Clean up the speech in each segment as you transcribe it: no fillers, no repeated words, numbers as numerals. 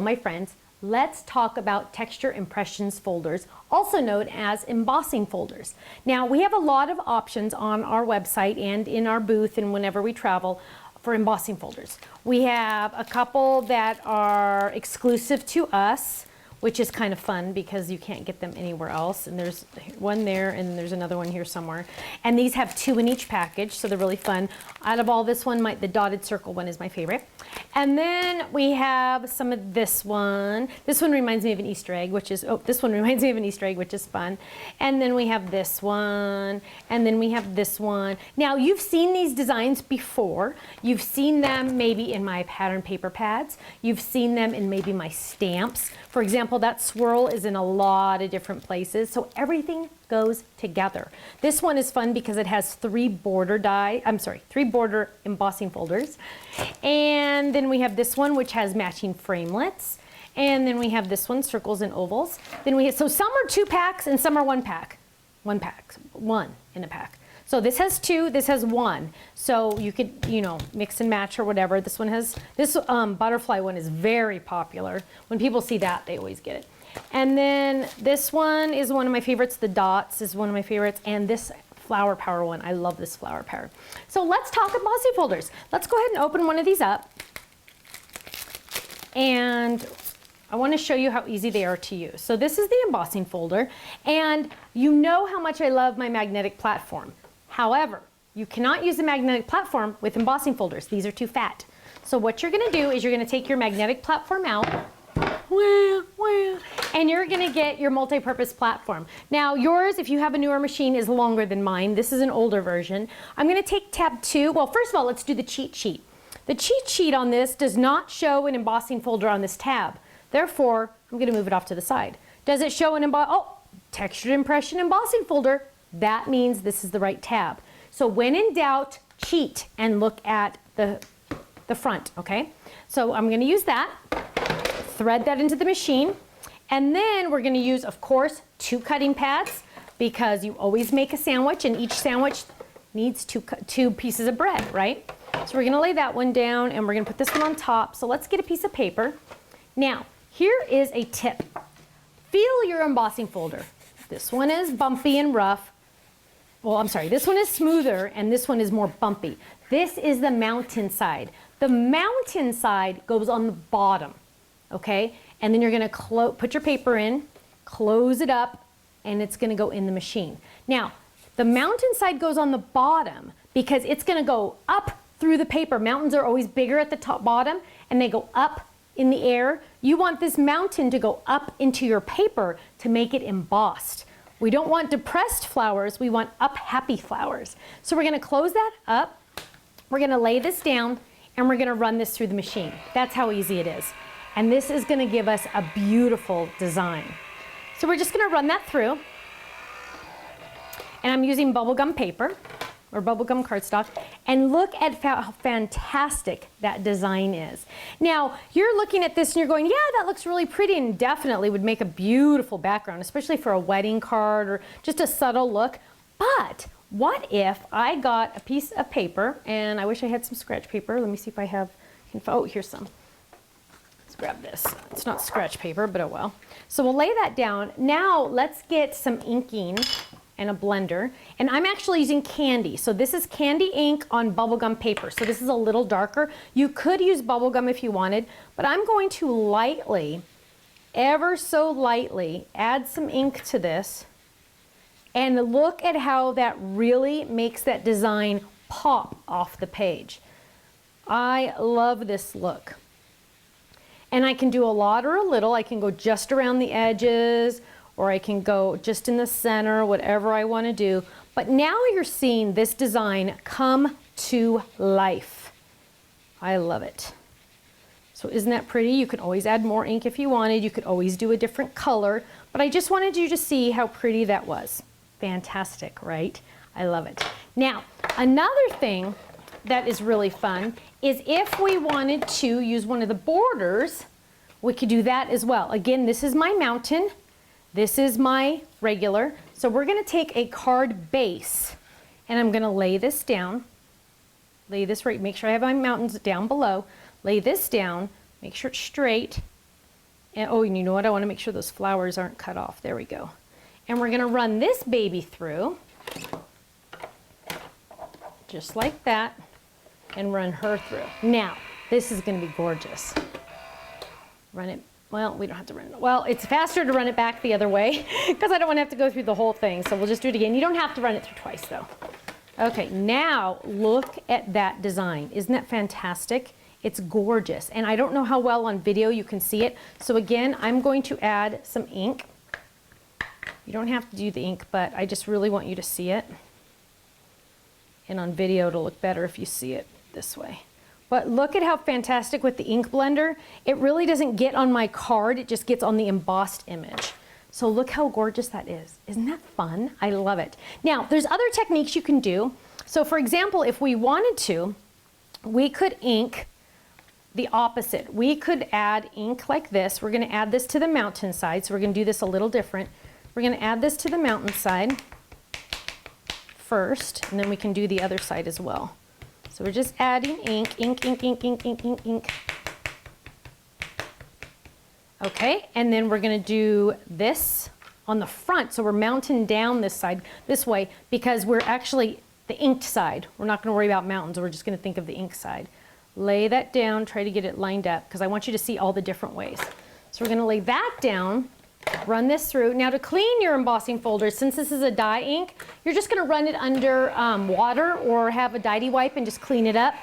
my friends, let's talk about texture impressions folders, also known as embossing folders. Now, we have a lot of options on our website and in our booth and whenever we travel for embossing folders. We have a couple that are exclusive to us, which is kind of fun because you can't get them anywhere else. And there's one there and there's another one here somewhere. And these have 2 in each package, so they're really fun. Out of all this one, the dotted circle one is my favorite. And then we have some of this one. This one reminds me of an Easter egg, which is, this one reminds me of an Easter egg, which is fun. And then we have this one, and then we have this one. Now, you've seen these designs before. You've seen them maybe in my pattern paper pads. You've seen them in maybe my stamps. For example, that swirl is in a lot of different places, so everything goes together. This one is fun because it has 3 border embossing folders. And then we have this one, which has matching framelits. And then we have this one, circles and ovals. Then we have, so some are 2 packs and some are 1 pack. 1 in a pack. So this has 2, this has 1. So you could, mix and match or whatever. This one has, this butterfly one is very popular. When people see that, they always get it. And then this one is one of my favorites. The dots is one of my favorites. And this flower power one, I love this flower power. So let's talk embossing folders. Let's go ahead and open one of these up. And I want to show you how easy they are to use. So this is the embossing folder. And you know how much I love my magnetic platform. However, you cannot use the magnetic platform with embossing folders. These are too fat. So what you're going to do is you're going to take your magnetic platform out, and you're going to get your multi-purpose platform. Now yours, if you have a newer machine, is longer than mine. This is an older version. I'm going to take tab 2. Well, first of all, let's do the cheat sheet. The cheat sheet on this does not show an embossing folder on this tab. Therefore, I'm going to move it off to the side. Does it show an textured impression embossing folder? That means this is the right tab. So when in doubt, cheat and look at the front, okay? So I'm going to use that, thread that into the machine, and then we're going to use, of course, 2 cutting pads because you always make a sandwich and each sandwich needs 2 pieces of bread, right? So we're going to lay that one down and we're going to put this one on top. So let's get a piece of paper. Now, here is a tip. Feel your embossing folder. This one is bumpy and rough. Well, I'm sorry, this one is smoother and this one is more bumpy. This is the mountain side. The mountain side goes on the bottom, okay? And then you're gonna put your paper in, close it up, and it's gonna go in the machine. Now, the mountain side goes on the bottom because it's gonna go up through the paper. Mountains are always bigger at the top bottom and they go up in the air. You want this mountain to go up into your paper to make it embossed. We don't want depressed flowers, we want up happy flowers. So we're gonna close that up, we're gonna lay this down, and we're gonna run this through the machine. That's how easy it is. And this is gonna give us a beautiful design. So we're just gonna run that through. And I'm using bubblegum paper, or bubblegum cardstock, and look at how fantastic that design is. Now, you're looking at this and you're going, yeah, that looks really pretty and definitely would make a beautiful background, especially for a wedding card or just a subtle look. But what if I got a piece of paper, and I wish I had some scratch paper. Let me see if I have, oh, here's some. Let's grab this. It's not scratch paper, but oh well. So we'll lay that down. Now let's get some inking and a blender, and I'm actually using candy. So this is candy ink on bubblegum paper. So this is a little darker. You could use bubblegum if you wanted, but I'm going to lightly, ever so lightly, add some ink to this, and look at how that really makes that design pop off the page. I love this look. And I can do a lot or a little. I can go just around the edges, or I can go just in the center, whatever I want to do. But now you're seeing this design come to life. I love it. So isn't that pretty? You could always add more ink if you wanted. You could always do a different color, but I just wanted you to see how pretty that was. Fantastic, right? I love it. Now, another thing that is really fun is if we wanted to use one of the borders, we could do that as well. Again, this is my mountain. This is my regular. So we're going to take a card base and I'm going to lay this down. Lay this right, make sure I have my mountains down below. Lay this down, make sure it's straight. And oh, you know what? I want to make sure those flowers aren't cut off. There we go. And we're going to run this baby through, just like that, and run her through. Now, this is going to be gorgeous. Run it. Well, we don't have to run it. Well, it's faster to run it back the other way because I don't want to have to go through the whole thing. So we'll just do it again. You don't have to run it through twice though. Okay, now look at that design. Isn't that fantastic? It's gorgeous. And I don't know how well on video you can see it. So again, I'm going to add some ink. You don't have to do the ink, but I just really want you to see it. And on video, it'll look better if you see it this way. But look at how fantastic with the ink blender. It really doesn't get on my card, it just gets on the embossed image. So look how gorgeous that is. Isn't that fun? I love it. Now, there's other techniques you can do. So for example, if we wanted to, we could ink the opposite. We could add ink like this. We're gonna add this to the mountainside, so we're gonna do this a little different. We're gonna add this to the mountainside first, and then we can do the other side as well. So we're just adding ink, ink, ink, ink, ink, ink, ink, ink. Okay, and then we're gonna do this on the front. So we're mounting down this side, this way, because we're actually the inked side. We're not gonna worry about mountains, we're just gonna think of the ink side. Lay that down, try to get it lined up, because I want you to see all the different ways. So we're gonna lay that down, run this through. Now to clean your embossing folders, since this is a dye ink, you're just gonna run it under water or have a Dydy wipe and just clean it up.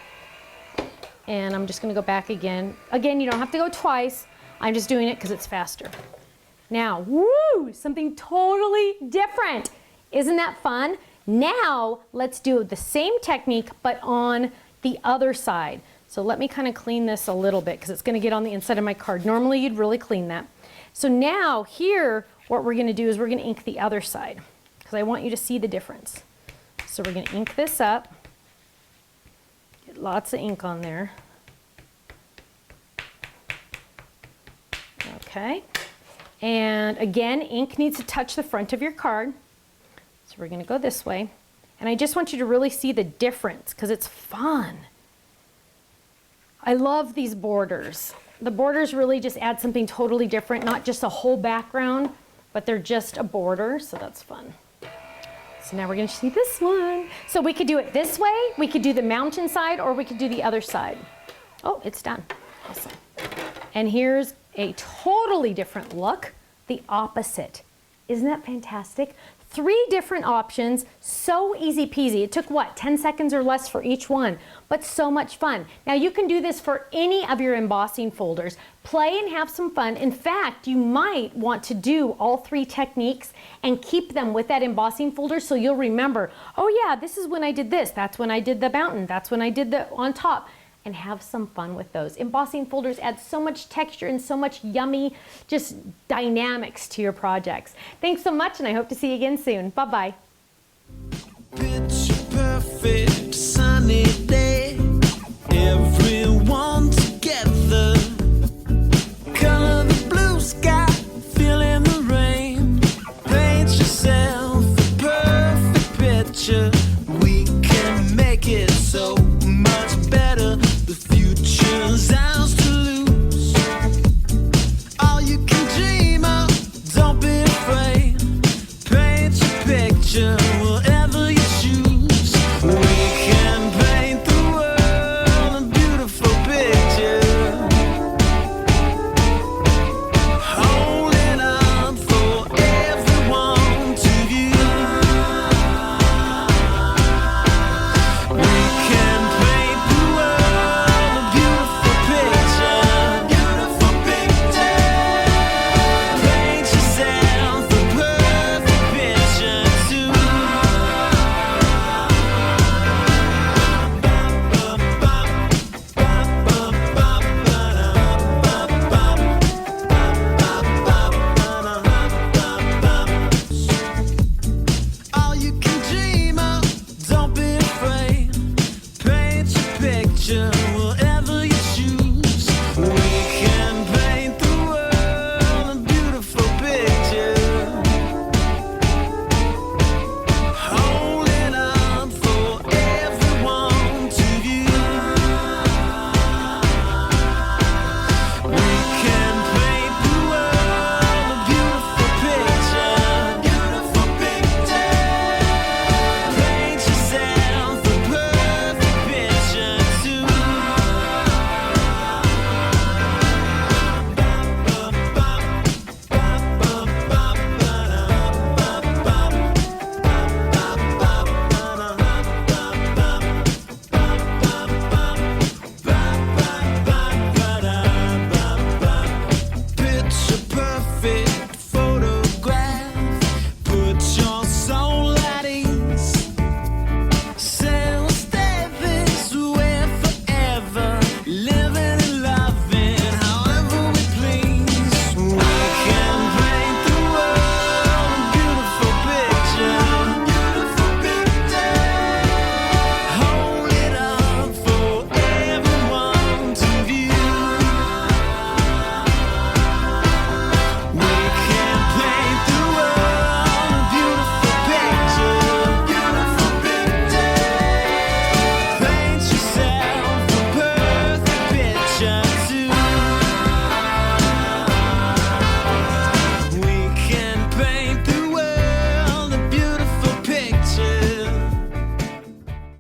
And I'm just gonna go back again. Again, you don't have to go twice. I'm just doing it because it's faster. Now, woo, something totally different. Isn't that fun? Now, let's do the same technique, but on the other side. So let me kind of clean this a little bit because it's gonna get on the inside of my card. Normally, you'd really clean that. So now here, what we're gonna do is we're gonna ink the other side because I want you to see the difference. So we're gonna ink this up, get lots of ink on there. Okay, and again, ink needs to touch the front of your card. So we're gonna go this way. And I just want you to really see the difference because it's fun. I love these borders. The borders really just add something totally different, not just a whole background, but they're just a border, so that's fun. So now we're gonna see this one. So we could do it this way, we could do the mountain side, or we could do the other side. Oh, it's done. Awesome. And here's a totally different look, the opposite. Isn't that fantastic? 3 different options, so easy peasy. It took what, 10 seconds or less for each one, but so much fun. Now you can do this for any of your embossing folders. Play and have some fun. In fact, you might want to do all 3 techniques and keep them with that embossing folder so you'll remember, oh yeah, this is when I did this, that's when I did the mountain, that's when I did the on top. And have some fun with those. Embossing folders add so much texture and so much yummy, just dynamics to your projects. Thanks so much, and I hope to see you again soon. Bye-bye. Picture perfect sunny day, everyone together, color the blue sky, feeling the rain, paint yourself a perfect picture.